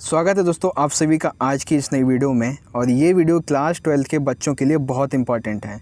स्वागत है दोस्तों आप सभी का आज की इस नई वीडियो में। और ये वीडियो क्लास 12 के बच्चों के लिए बहुत इंपॉर्टेंट है।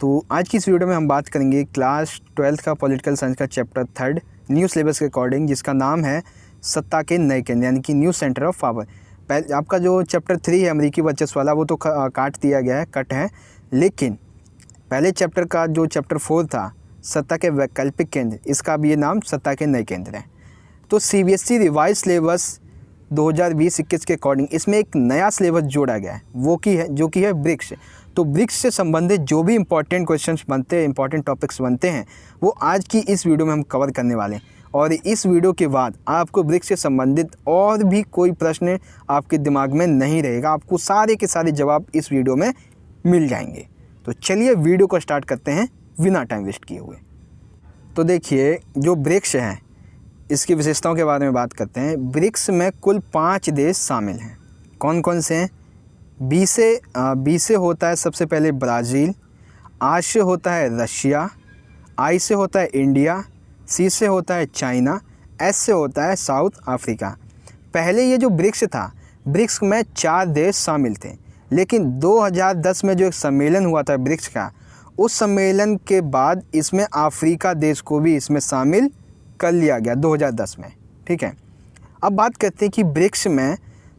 तो आज की इस वीडियो में हम बात करेंगे क्लास 12 का पॉलिटिकल साइंस का चैप्टर 3 न्यू सिलेबस के अकॉर्डिंग, जिसका नाम है सत्ता के नए केंद्र यानी कि न्यू सेंटर ऑफ पावर। पहले आपका जो चैप्टर 3 है अमेरिकी वर्चस्व वाला, वो तो काट दिया गया है, कट है। लेकिन पहले चैप्टर का जो चैप्टर 4 था सत्ता के वैकल्पिक केंद्र, इसका भी ये नाम सत्ता के नए केंद्र है। तो CBSE रिवाइज सिलेबस 2020-21 के अकॉर्डिंग इसमें एक नया सिलेबस जोड़ा गया है, जो कि है ब्रिक्स। तो ब्रिक्स से संबंधित जो भी इंपॉर्टेंट क्वेश्चंस बनते हैं, इंपॉर्टेंट टॉपिक्स बनते हैं, वो आज की इस वीडियो में हम कवर करने वाले हैं। और इस वीडियो के बाद आपको ब्रिक्स से संबंधित और भी कोई प्रश्न आपके दिमाग में नहीं रहेगा, आपको सारे के सारे जवाब इस वीडियो में मिल जाएंगे। तो चलिए वीडियो को स्टार्ट करते हैं बिना टाइम वेस्ट किए हुए। तो देखिए, जो ब्रिक्स है इसकी विशेषताओं के बारे में बात करते हैं। ब्रिक्स में कुल 5 देश शामिल हैं। कौन कौन से हैं? बी से होता है सबसे पहले ब्राज़ील, आर से होता है रशिया, आई से होता है इंडिया, सी से होता है चाइना, एस से होता है साउथ अफ्रीका। पहले ये जो ब्रिक्स था, ब्रिक्स में 4 देश शामिल थे, लेकिन 2010 में जो एक सम्मेलन हुआ था ब्रिक्स का, उस सम्मेलन के बाद इसमें अफ्रीका देश को भी इसमें शामिल कर लिया गया 2010 में। ठीक है, अब बात करते हैं कि ब्रिक्स में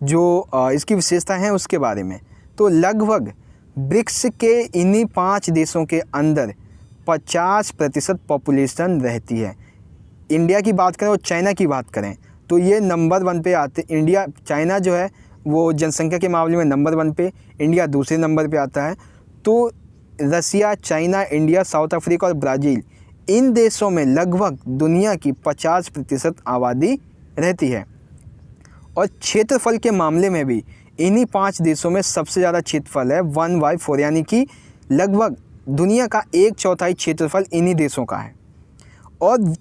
जो इसकी विशेषता हैं उसके बारे में। तो लगभग ब्रिक्स के इन्हीं 5 देशों के अंदर 50% पॉपुलेशन रहती है। इंडिया की बात करें और चाइना की बात करें तो ये नंबर 1 पे आते। चाइना जो है वो जनसंख्या के मामले में नंबर 1 पे, इंडिया दूसरे नंबर पे आता है। तो रसिया, चाइना, इंडिया, साउथ अफ्रीका और ब्राज़ील, इन देशों में लगभग दुनिया की 50% आबादी रहती है। और क्षेत्रफल के मामले में भी इन्हीं 5 देशों में सबसे ज़्यादा क्षेत्रफल है 1/4, यानी कि लगभग दुनिया का 1/4 क्षेत्रफल इन्हीं देशों का है। और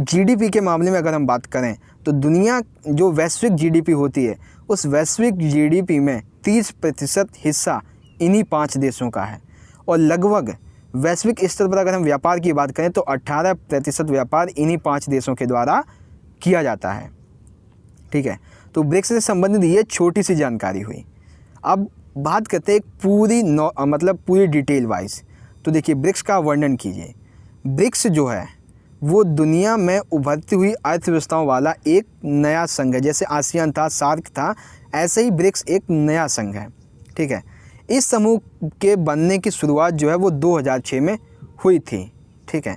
GDP के मामले में अगर हम बात करें तो दुनिया जो वैश्विक GDP होती है, उस वैश्विक GDP में 30% हिस्सा इन्हीं 5 देशों का है। और लगभग वैश्विक स्तर पर अगर हम व्यापार की बात करें तो 18% व्यापार इन्हीं 5 देशों के द्वारा किया जाता है। ठीक है, तो ब्रिक्स से संबंधित ये छोटी सी जानकारी हुई। अब बात करते हैं पूरी डिटेल वाइज। तो देखिए, ब्रिक्स का वर्णन कीजिए। ब्रिक्स जो है वो दुनिया में उभरती हुई अर्थव्यवस्थाओं वाला एक नया संघ है। जैसे आसियान था, सार्क था, ऐसे ही ब्रिक्स एक नया संघ है। ठीक है, इस समूह के बनने की शुरुआत जो है वो 2006 में हुई थी। ठीक है,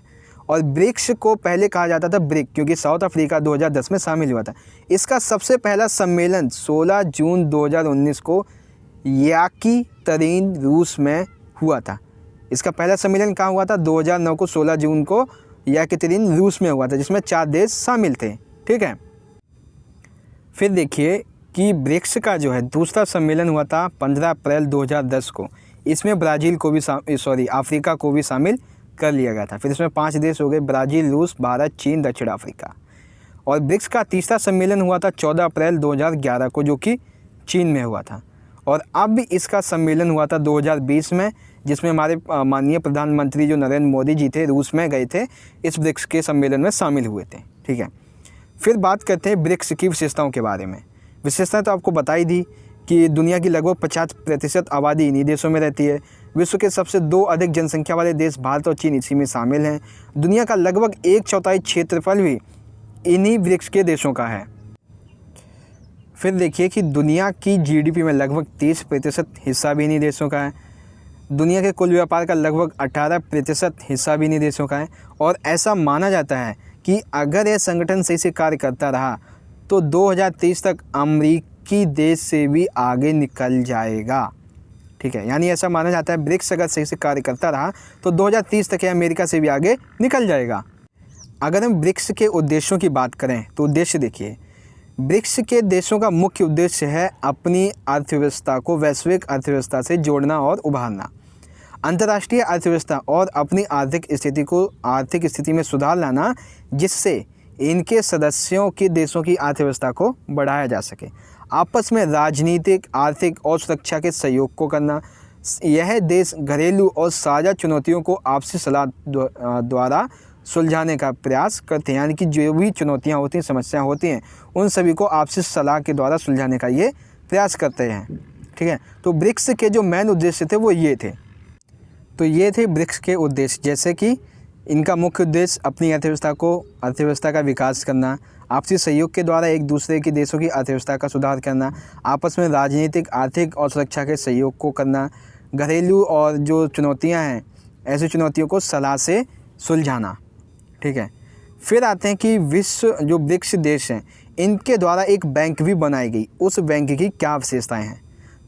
और ब्रिक्स को पहले कहा जाता था ब्रिक, क्योंकि साउथ अफ्रीका 2010 में शामिल हुआ था। इसका सबसे पहला सम्मेलन 16 जून 2019 को याकीतरीन, रूस में हुआ था। इसका पहला सम्मेलन कहाँ हुआ था? 2009 को 16 जून को याकीतरीन, रूस में हुआ था, जिसमें 4 देश शामिल थे। ठीक है, फिर देखिए कि ब्रिक्स का जो है दूसरा सम्मेलन हुआ था 15 अप्रैल 2010 को। इसमें ब्राज़ील को भी अफ्रीका को भी शामिल कर लिया गया था। फिर इसमें 5 देश हो गए, ब्राज़ील, रूस, भारत, चीन, दक्षिण अफ्रीका। और ब्रिक्स का तीसरा सम्मेलन हुआ था 14 अप्रैल 2011 को, जो कि चीन में हुआ था। और अब इसका सम्मेलन हुआ था 2020 में, जिसमें हमारे माननीय प्रधानमंत्री जो नरेंद्र मोदी जी थे, रूस में गए थे, इस ब्रिक्स के सम्मेलन में शामिल हुए थे। ठीक है, फिर बात करते हैं ब्रिक्स की विशेषताओं के बारे में। विशेषताएं तो आपको बताई दी कि दुनिया की लगभग 50% आबादी इन्हीं देशों में रहती है। विश्व के सबसे 2 अधिक जनसंख्या वाले देश भारत और चीन इसी में शामिल हैं। दुनिया का लगभग 1/4 क्षेत्रफल भी इन्हीं ब्रिक्स के देशों का है। फिर देखिए कि दुनिया की GDP में लगभग 30% हिस्सा भी इन्हीं देशों का है। दुनिया के कुल व्यापार का लगभग 18% हिस्सा भी इन्हीं देशों का है। और ऐसा माना जाता है कि अगर यह संगठन सही से कार्य करता रहा तो 2030 तक अमेरिकी देश से भी आगे निकल जाएगा। ठीक है, यानी ऐसा माना जाता है ब्रिक्स अगर सही से कार्य करता रहा तो 2030 तक अमेरिका से भी आगे निकल जाएगा। अगर हम ब्रिक्स के उद्देश्यों की बात करें तो उद्देश्य देखिए, ब्रिक्स के देशों का मुख्य उद्देश्य है अपनी अर्थव्यवस्था को वैश्विक अर्थव्यवस्था से जोड़ना और उभारना, अंतर्राष्ट्रीय अर्थव्यवस्था और अपनी आर्थिक स्थिति में सुधार लाना, जिससे इनके सदस्यों के देशों की अर्थव्यवस्था को बढ़ाया जा सके, आपस में राजनीतिक, आर्थिक और सुरक्षा के सहयोग को करना। यह देश घरेलू और साझा चुनौतियों को आपसी सलाह द्वारा सुलझाने का प्रयास करते हैं, यानी कि जो भी चुनौतियाँ होती हैं, समस्याएं होती हैं, उन सभी को आपसी सलाह के द्वारा सुलझाने का ये प्रयास करते हैं। ठीक है, तो ब्रिक्स के जो मेन उद्देश्य थे वो ये थे। तो ये थे ब्रिक्स के उद्देश्य, जैसे कि इनका मुख्य उद्देश्य अपनी अर्थव्यवस्था का विकास करना, आपसी सहयोग के द्वारा एक दूसरे के देशों की अर्थव्यवस्था का सुधार करना, आपस में राजनीतिक, आर्थिक और सुरक्षा के सहयोग को करना, घरेलू और जो चुनौतियां हैं ऐसी चुनौतियों को सलाह से सुलझाना। ठीक है, फिर आते हैं कि विश्व जो ब्रिक्स देश हैं इनके द्वारा एक बैंक भी बनाई गई। उस बैंक की क्या विशेषताएं हैं?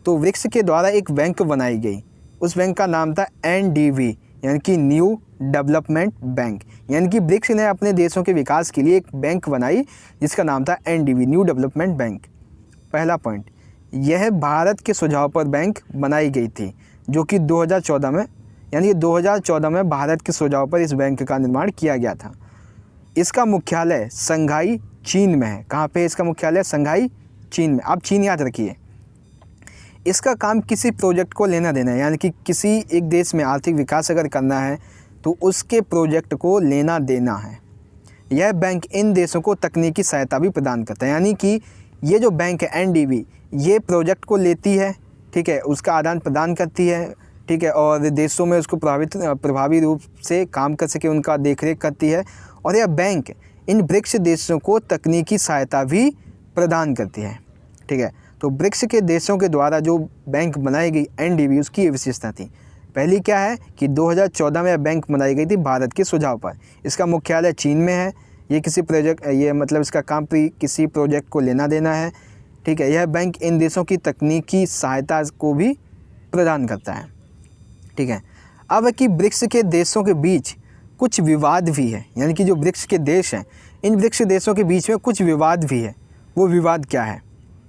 तो ब्रिक्स के द्वारा एक बैंक बनाई गई, उस बैंक का नाम था NDB, यानी कि न्यू डेवलपमेंट बैंक। यानी कि ब्रिक्स ने अपने देशों के विकास के लिए एक बैंक बनाई जिसका नाम था NDB, न्यू डेवलपमेंट बैंक। पहला पॉइंट, यह भारत के सुझाव पर बैंक बनाई गई थी, जो कि 2014 में, यानी 2014 में भारत के सुझाव पर इस बैंक का निर्माण किया गया था। इसका मुख्यालय शंघाई, चीन में है। कहाँ पे इसका मुख्यालय? शंघाई, चीन में। आप चीन याद रखिए। इसका काम किसी प्रोजेक्ट को लेना देना है, यानी कि किसी एक देश में आर्थिक विकास अगर करना है तो उसके प्रोजेक्ट को लेना देना है। यह बैंक इन देशों को तकनीकी सहायता भी प्रदान करता है, यानी कि ये जो बैंक है NDB, ये प्रोजेक्ट को लेती है, ठीक है, उसका आदान प्रदान करती है, ठीक है, और देशों में उसको प्रभावी रूप से काम कर सके उनका देखरेख करती है। और यह बैंक इन ब्रिक्स देशों को तकनीकी सहायता भी प्रदान करती है। ठीक है, तो ब्रिक्स के देशों के द्वारा जो बैंक बनाई गई NDB, उसकी ये विशेषता थी। पहली क्या है कि 2014 में यह बैंक बनाई गई थी भारत के सुझाव पर। इसका मुख्यालय चीन में है। ये इसका काम किसी प्रोजेक्ट को लेना देना है। ठीक है, यह बैंक इन देशों की तकनीकी सहायता को भी प्रदान करता है। ठीक है, अब कि ब्रिक्स के देशों के बीच कुछ विवाद भी है, यानी कि जो ब्रिक्स के देश हैं, इन ब्रिक्स देशों के बीच में कुछ विवाद भी है। वो विवाद क्या है?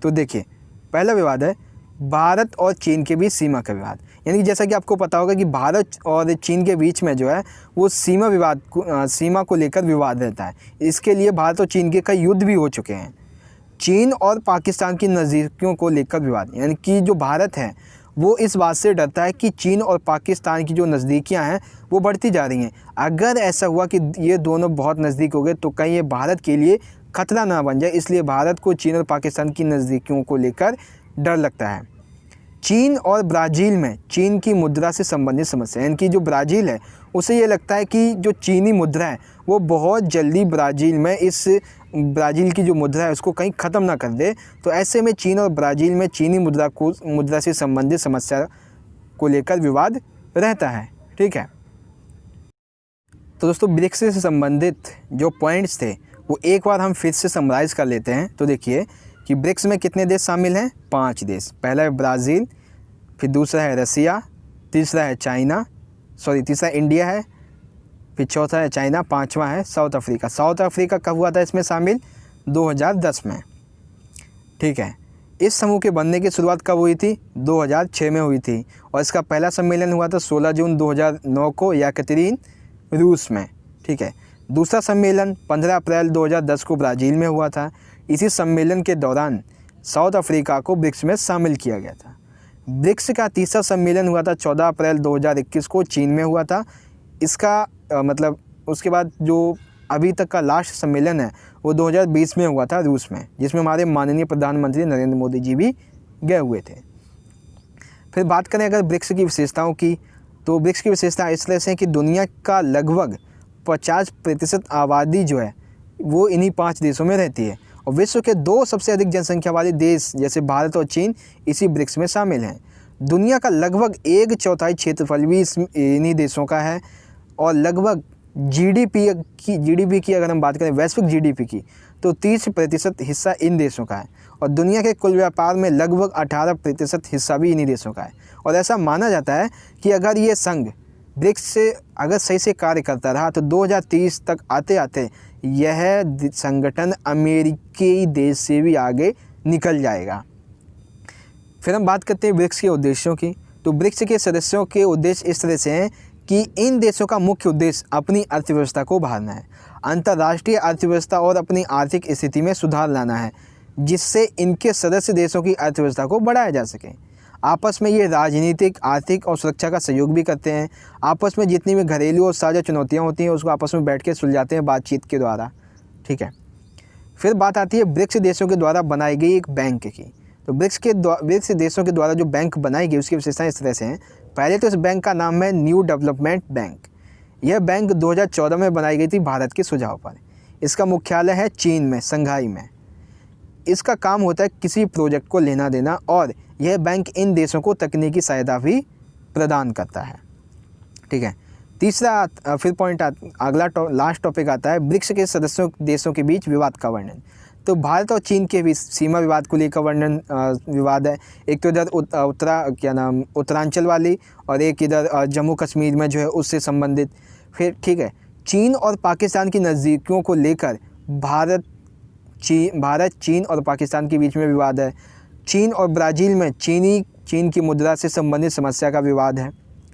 तो देखिए, पहला विवाद है भारत और चीन के बीच सीमा का विवाद। यानी कि जैसा कि आपको पता होगा कि भारत और चीन के बीच में जो है वो सीमा को लेकर विवाद रहता है। इसके लिए भारत और चीन के कई युद्ध भी हो चुके हैं। चीन और पाकिस्तान की नज़दीकियों को लेकर विवाद, यानी कि जो भारत है वो इस बात से डरता है कि चीन और पाकिस्तान की जो नज़दीकियां हैं वो बढ़ती जा रही हैं। अगर ऐसा हुआ कि ये दोनों बहुत नज़दीक हो गए तो कहीं ये भारत के लिए खतरा ना बन जाए, इसलिए भारत को चीन और पाकिस्तान की नज़दीकियों को लेकर डर लगता है। चीन और ब्राज़ील में चीन की मुद्रा से संबंधित समस्या, यानी कि जो ब्राज़ील है उसे ये लगता है कि जो चीनी मुद्रा है वो बहुत जल्दी ब्राज़ील की जो मुद्रा है उसको कहीं ख़त्म ना कर दे। तो ऐसे में चीन और ब्राज़ील में चीनी मुद्रा से संबंधित समस्या को लेकर विवाद रहता है। ठीक है, तो दोस्तों ब्रिक्स से संबंधित जो पॉइंट्स थे वो एक बार हम फिर से समराइज़ कर लेते हैं। तो देखिए कि ब्रिक्स में कितने देश शामिल हैं? 5 देश। पहला है ब्राज़ील, फिर दूसरा है रसिया, तीसरा इंडिया है, फिर चौथा है चाइना, पांचवा है साउथ अफ्रीका। साउथ अफ्रीका कब हुआ था इसमें शामिल? 2010 में। ठीक है, इस समूह के बनने की शुरुआत कब हुई थी? 2006 में हुई थी, और इसका पहला सम्मेलन हुआ था 16 जून 2009 को यकातेरिन, रूस में। ठीक है, दूसरा सम्मेलन 15 अप्रैल 2010 को ब्राज़ील में हुआ था। इसी सम्मेलन के दौरान साउथ अफ्रीका को ब्रिक्स में शामिल किया गया था। ब्रिक्स का तीसरा सम्मेलन हुआ था 14 अप्रैल 2021 को चीन में हुआ था। इसका उसके बाद जो अभी तक का लास्ट सम्मेलन है वो 2020 में हुआ था रूस में, जिसमें हमारे माननीय प्रधानमंत्री नरेंद्र मोदी जी भी गए हुए थे। फिर बात करें अगर ब्रिक्स की विशेषताओं की, तो ब्रिक्स की विशेषता इस तरह से है कि दुनिया का लगभग 50% आबादी जो है वो इन्हीं 5 देशों में रहती है, और विश्व के 2 सबसे अधिक जनसंख्या वाले देश जैसे भारत और चीन इसी ब्रिक्स में शामिल हैं। दुनिया का लगभग 1/4 क्षेत्रफल भी इन्हीं देशों का है, और लगभग जीडीपी की अगर हम बात करें, वैश्विक जीडीपी की, तो 30% हिस्सा इन देशों का है, और दुनिया के कुल व्यापार में लगभग 18% हिस्सा भी इन्हीं देशों का है। और ऐसा माना जाता है कि अगर ये संघ ब्रिक्स से अगर सही से कार्य करता रहा तो 2030 तक आते आते यह संगठन अमेरिकी देश से भी आगे निकल जाएगा। फिर हम बात करते हैं ब्रिक्स के उद्देश्यों की। तो ब्रिक्स के सदस्यों के उद्देश्य इस तरह से हैं कि इन देशों का मुख्य उद्देश्य अपनी अर्थव्यवस्था को उभारना है, अंतर्राष्ट्रीय अर्थव्यवस्था और अपनी आर्थिक स्थिति में सुधार लाना है, जिससे इनके सदस्य देशों की अर्थव्यवस्था को बढ़ाया जा सके। आपस में ये राजनीतिक, आर्थिक और सुरक्षा का सहयोग भी करते हैं। आपस में जितनी भी घरेलू और साझा चुनौतियाँ होती हैं उसको आपस में बैठ के सुलझाते हैं बातचीत के द्वारा। ठीक है, फिर बात आती है ब्रिक्स देशों के द्वारा बनाई गई एक बैंक की। तो ब्रिक्स देशों के द्वारा जो बैंक बनाई गई उसकी विशेषताएं इस तरह से हैं। पहले तो इस बैंक का नाम है न्यू डेवलपमेंट बैंक। यह बैंक 2014 में बनाई गई थी भारत के सुझाव पर। इसका मुख्यालय है चीन में, शंघाई में। इसका काम होता है किसी प्रोजेक्ट को लेना देना, और यह बैंक इन देशों को तकनीकी सहायता भी प्रदान करता है। ठीक है, तीसरा फिर पॉइंट अगला लास्ट टॉपिक आता है ब्रिक्स के सदस्यों देशों के बीच विवाद का वर्णन। तो भारत और चीन के बीच सीमा विवाद को लेकर वर्णन विवाद है। एक तो इधर उत्तरांचल वाली, और एक इधर जम्मू कश्मीर में जो है उससे संबंधित। फिर ठीक है, चीन और पाकिस्तान की नज़दीकियों को लेकर भारत, चीन और पाकिस्तान के बीच में विवाद है। चीन और ब्राज़ील में चीन की मुद्रा से संबंधित समस्या का विवाद है।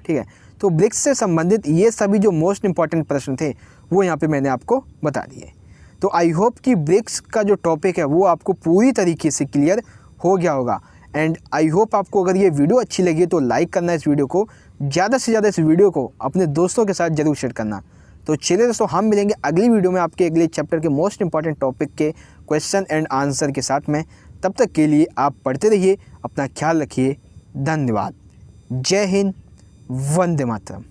ठीक है, तो ब्रिक्स से संबंधित ये सभी जो मोस्ट इंपॉर्टेंट प्रश्न थे वो यहाँ पे मैंने आपको बता दिए। तो आई होप कि ब्रिक्स का जो टॉपिक है वो आपको पूरी तरीके से क्लियर हो गया होगा। एंड आई होप आपको अगर ये वीडियो अच्छी लगी तो लाइक करना, इस वीडियो को ज़्यादा से ज़्यादा इस वीडियो को अपने दोस्तों के साथ ज़रूर शेयर करना। तो चलिए दोस्तों, हम मिलेंगे अगली वीडियो में आपके अगले चैप्टर के मोस्ट इंपॉर्टेंट टॉपिक के क्वेश्चन एंड आंसर के साथ में। तब तक के लिए आप पढ़ते रहिए, अपना ख्याल रखिए। धन्यवाद। जय हिंद, वंदे मातरम।